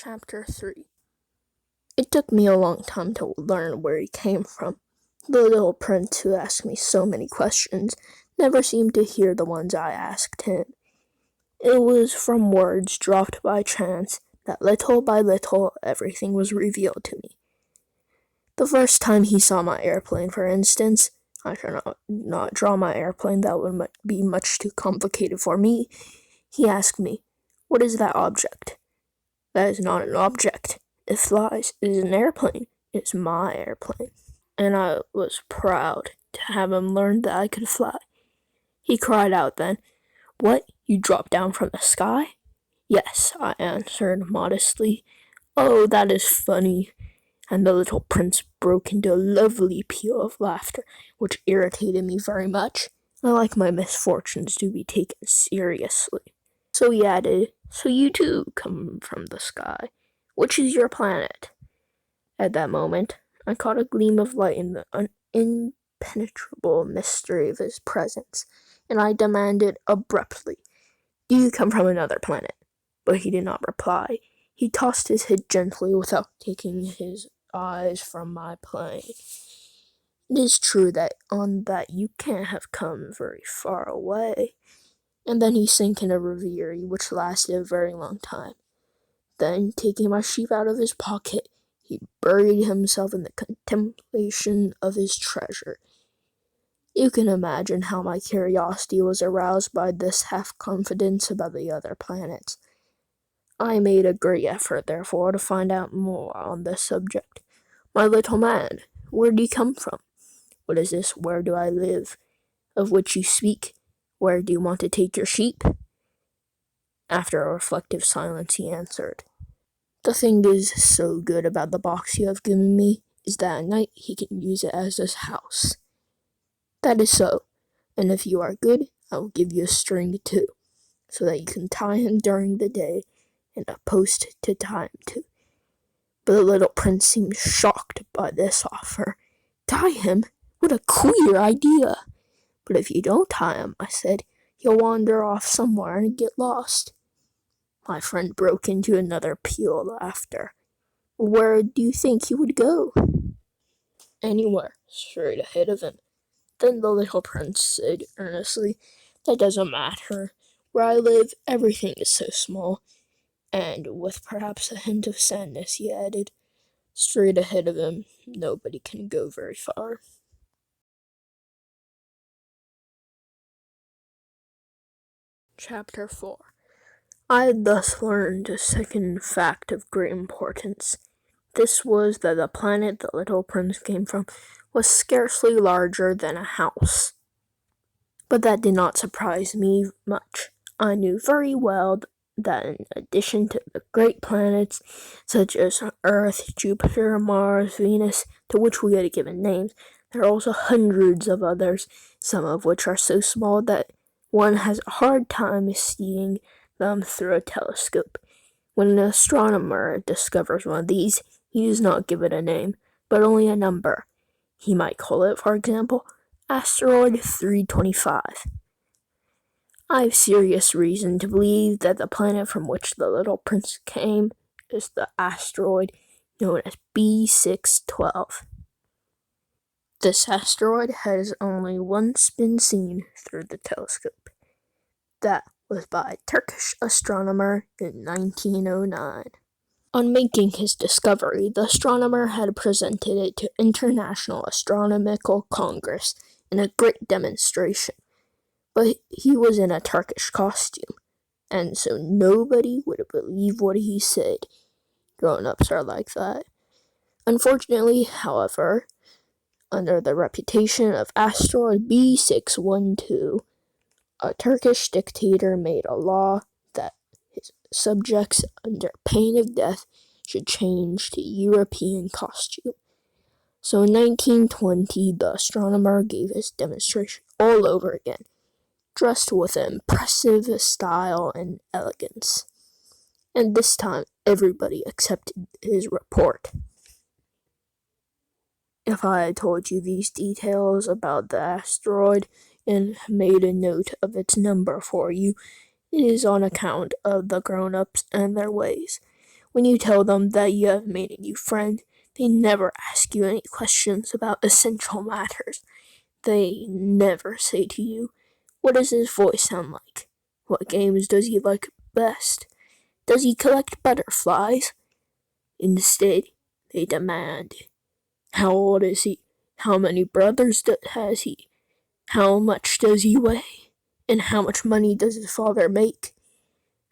Chapter 3. It took me a long time to learn where he came from. The little prince who asked me so many questions never seemed to hear the ones I asked him. It was from words dropped by chance that little by little everything was revealed to me. The first time he saw my airplane, for instance, I cannot not draw my airplane, that would be much too complicated for me. He asked me, "What is that object?" "That is not an object. It flies. It is an airplane. It's my airplane." And I was proud to have him learn that I could fly. He cried out then, "What, you dropped down from the sky?" "Yes," I answered modestly. "Oh, that is funny." And the little prince broke into a lovely peal of laughter, which irritated me very much. I like my misfortunes to be taken seriously. So he added, "So you too come from the sky. Which is your planet?" At that moment, I caught a gleam of light in the impenetrable mystery of his presence, and I demanded abruptly, "Do you come from another planet?" But he did not reply. He tossed his head gently without taking his eyes from my plane. It is true that on that you can't have come very far away. And then he sank in a reverie which lasted a very long time. Then, taking my sheep out of his pocket, he buried himself in the contemplation of his treasure. You can imagine how my curiosity was aroused by this half-confidence about the other planets. I made a great effort, therefore, to find out more on this subject. "My little man, where do you come from? What is this 'where do I live' of which you speak? Where do you want to take your sheep?" After a reflective silence, he answered, "The thing is so good about the box you have given me is that at night he can use it as his house." "That is so, and if you are good, I will give you a string too, so that you can tie him during the day and a post to tie him to." But the little prince seemed shocked by this offer. "Tie him? What a queer idea!" "But if you don't tie him," I said, "he'll wander off somewhere and get lost." My friend broke into another peal of laughter. "Where do you think he would go?" "Anywhere, straight ahead of him." Then the little prince said earnestly, "That doesn't matter. Where I live, everything is so small." And with perhaps a hint of sadness, he added, "Straight ahead of him, nobody can go very far." Chapter 4. I had thus learned a second fact of great importance. This was that the planet the little prince came from was scarcely larger than a house. But that did not surprise me much. I knew very well that in addition to the great planets such as Earth, Jupiter, Mars, Venus, to which we had given names, there are also hundreds of others, some of which are so small that one has a hard time seeing them through a telescope. When an astronomer discovers one of these, he does not give it a name, but only a number. He might call it, for example, Asteroid 325. I have serious reason to believe that the planet from which the little prince came is the asteroid known as B612. This asteroid has only once been seen through the telescope. That was by a Turkish astronomer in 1909. On making his discovery, the astronomer had presented it to International Astronomical Congress in a great demonstration, but he was in a Turkish costume, and so nobody would believe what he said. Grown-ups are like that. Unfortunately, however, under the reputation of asteroid B612, a Turkish dictator made a law that his subjects, under pain of death, should change to European costume. So in 1920, the astronomer gave his demonstration all over again, dressed with impressive style and elegance. And this time, everybody accepted his report. If I had told you these details about the asteroid and made a note of its number for you, it is on account of the grown-ups and their ways. When you tell them that you have made a new friend, they never ask you any questions about essential matters. They never say to you, "What does his voice sound like? What games does he like best? Does he collect butterflies?" Instead, they demand, "How old is he? How many brothers has he? How much does he weigh? And how much money does his father make?"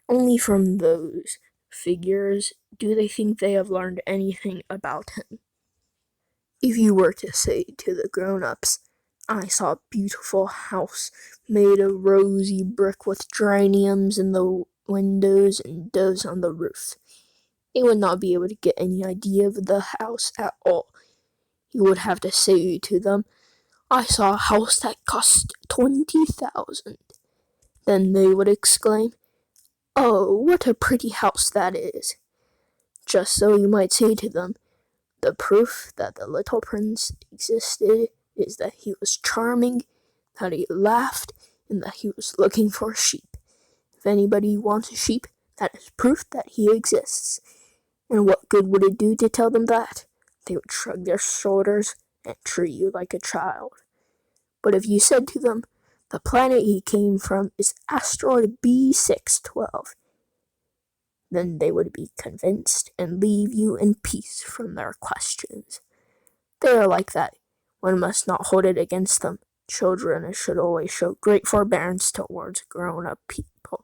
Only from those figures do they think they have learned anything about him. If you were to say to the grown-ups, "I saw a beautiful house made of rosy brick with geraniums in the windows and doves on the roof," they would not be able to get any idea of the house at all. You would have to say to them, "I saw a house that cost 20,000. Then they would exclaim, "Oh, what a pretty house that is." Just so you might say to them, "The proof that the little prince existed is that he was charming, that he laughed, and that he was looking for sheep. If anybody wants a sheep, that is proof that he exists." And what good would it do to tell them that? They would shrug their shoulders and treat you like a child. But if you said to them, "The planet he came from is asteroid B612, then they would be convinced and leave you in peace from their questions. They are like that. One must not hold it against them. Children should always show great forbearance towards grown-up people.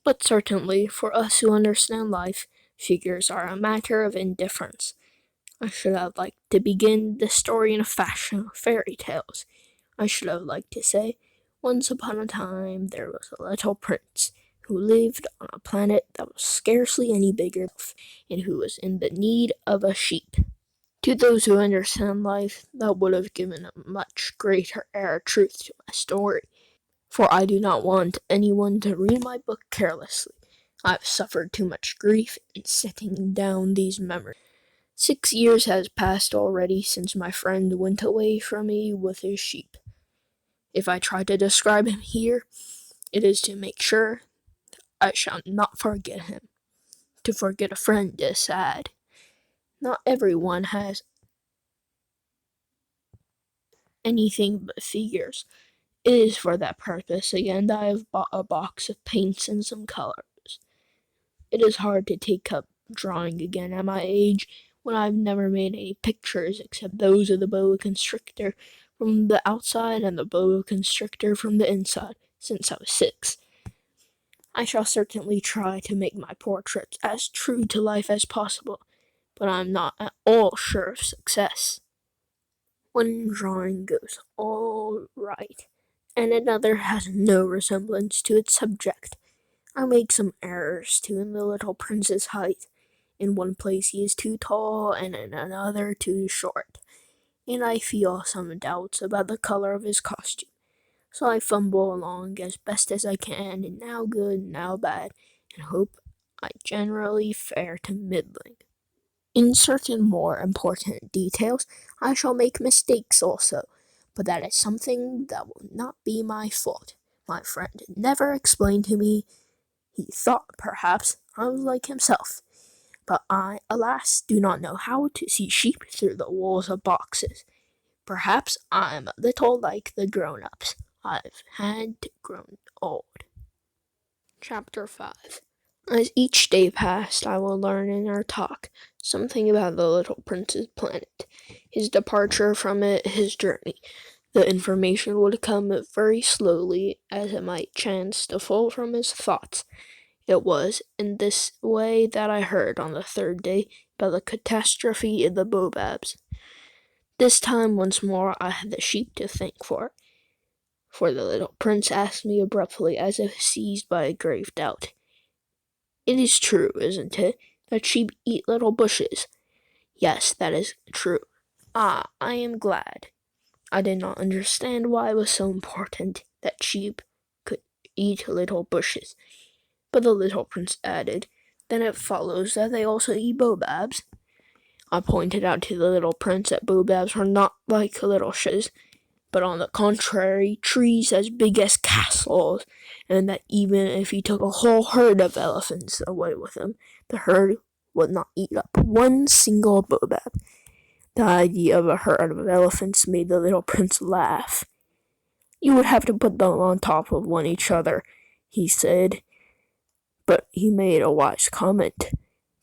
But certainly, for us who understand life, figures are a matter of indifference. I should have liked to begin the story in a fashion of fairy tales. I should have liked to say, "Once upon a time there was a little prince who lived on a planet that was scarcely any bigger and who was in the need of a sheep." To those who understand life, that would have given a much greater air of truth to my story. For I do not want anyone to read my book carelessly. I have suffered too much grief in setting down these memories. 6 years has passed already since my friend went away from me with his sheep. If I try to describe him here, it is to make sure I shall not forget him. To forget a friend is sad. Not everyone has anything but figures. It is for that purpose again that I have bought a box of paints and some colors. It is hard to take up drawing again at my age, when I've never made any pictures except those of the boa constrictor from the outside and the boa constrictor from the inside, since I was 6. I shall certainly try to make my portraits as true to life as possible, but I'm not at all sure of success. One drawing goes all right, and another has no resemblance to its subject. I make some errors too in the little prince's height. In one place he is too tall, and in another too short, and I feel some doubts about the color of his costume. So I fumble along as best as I can, and now good, now bad, and hope I generally fare to middling. In certain more important details, I shall make mistakes also, but that is something that will not be my fault. My friend never explained to me. He thought, perhaps, I was like himself, but I, alas, do not know how to see sheep through the walls of boxes. Perhaps I am a little like the grown-ups. I've had to grow old. Chapter 5. As each day passed, I will learn in our talk something about the little prince's planet, his departure from it, his journey. The information would come very slowly, as it might chance to fall from his thoughts. It was in this way that I heard on the third day about the catastrophe in the baobabs. This time once more I had the sheep to thank for the little prince asked me abruptly, as if seized by a grave doubt, "It is true, isn't it, that sheep eat little bushes?" "Yes, that is true." "Ah, I am glad." I did not understand why it was so important that sheep could eat little bushes. But the little prince added, "Then it follows that they also eat baobabs." I pointed out to the little prince that baobabs were not like little bushes, but on the contrary, trees as big as castles, and that even if he took a whole herd of elephants away with him, the herd would not eat up one single baobab. The idea of a herd of elephants made the little prince laugh. You would have to put them on top of one each other, he said, but he made a wise comment.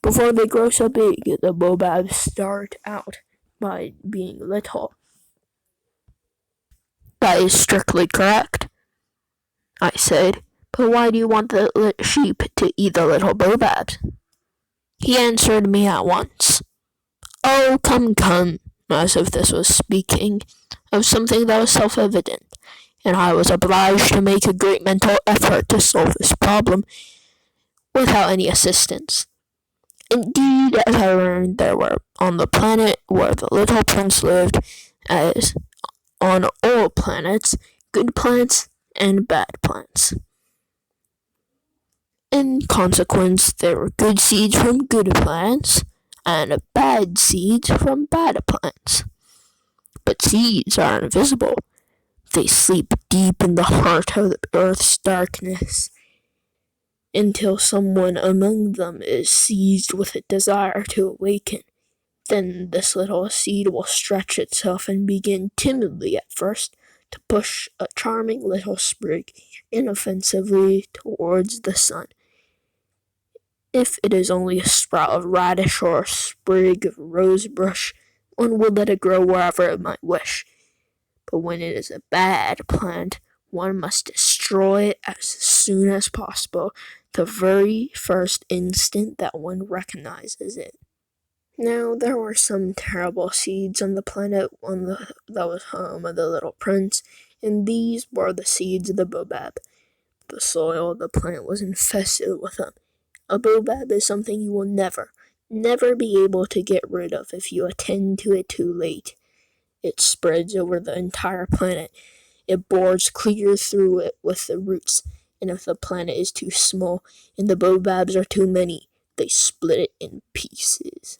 Before they grow so big, the baobabs start out by being little. That is strictly correct, I said, but why do you want the sheep to eat the little baobabs? He answered me at once. Oh, come, as if this was speaking of something that was self-evident, and I was obliged to make a great mental effort to solve this problem without any assistance. Indeed, as I learned, there were on the planet where the little prince lived, as on all planets, good plants and bad plants. In consequence, there were good seeds from good plants and bad seeds from bad plants. But seeds are invisible. They sleep deep in the heart of the earth's darkness until someone among them is seized with a desire to awaken. Then this little seed will stretch itself and begin timidly at first to push a charming little sprig inoffensively towards the sun. If it is only a sprout of radish or a sprig of rosebush, one will let it grow wherever it might wish. But when it is a bad plant, one must destroy it as soon as possible, the very first instant that one recognizes it. Now, there were some terrible seeds on the planet that was home of the little prince, and these were the seeds of the baobab. The soil of the plant was infested with them. A baobab is something you will never be able to get rid of if you attend to it too late. It spreads over the entire planet. It bores clear through it with the roots, and if the planet is too small and the baobabs are too many, they split it in pieces.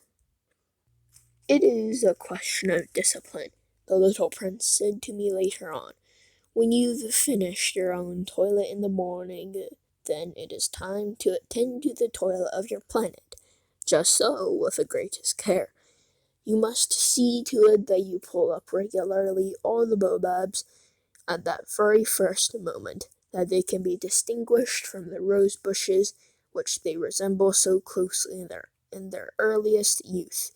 It is a question of discipline, the little prince said to me later on. When you've finished your own toilet in the morning, then it is time to attend to the toilet of your planet. Just so, with the greatest care. You must see to it that you pull up regularly all the baobabs at that very first moment, that they can be distinguished from the rose bushes which they resemble so closely in their earliest youth.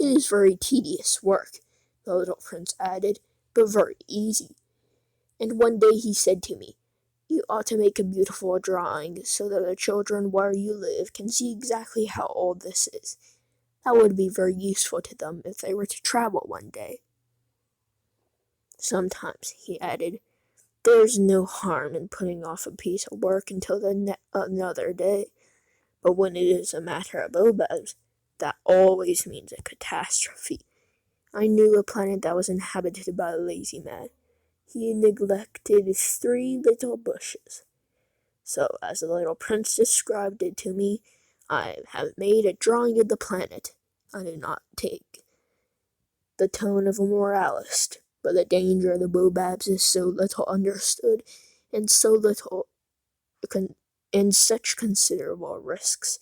It is very tedious work, the little prince added, but very easy. And one day he said to me, you ought to make a beautiful drawing so that the children where you live can see exactly how old this is. That would be very useful to them if they were to travel one day. Sometimes, he added, there's no harm in putting off a piece of work until another day, but when it is a matter of baobabs, that always means a catastrophe. I knew a planet that was inhabited by a lazy man. He neglected 3 little bushes. So, as the little prince described it to me, I have made a drawing of the planet. I did not take the tone of a moralist, but the danger of the baobabs is so little understood, and such considerable risks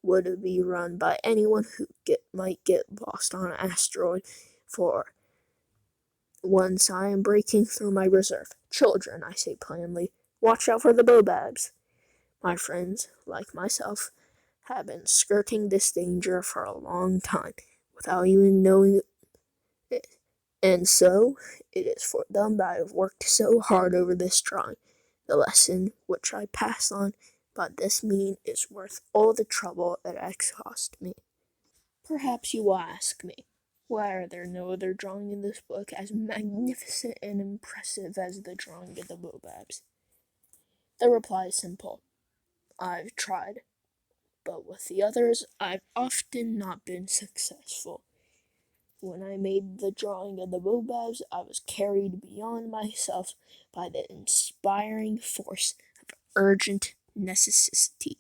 would be run by anyone who might get lost on an asteroid. For once I am breaking through my reserve. Children, I say plainly, watch out for the baobabs. My friends, like myself, have been skirting this danger for a long time, without even knowing it. And so, it is for them that I have worked so hard over this drawing. The lesson which I pass on by this means is worth all the trouble it has cost me. Perhaps you will ask me, why are there no other drawing in this book as magnificent and impressive as the drawing of the baobabs? The reply is simple. I've tried, but with the others I've often not been successful. When I made the drawing of the baobabs, I was carried beyond myself by the inspiring force of urgent necessity.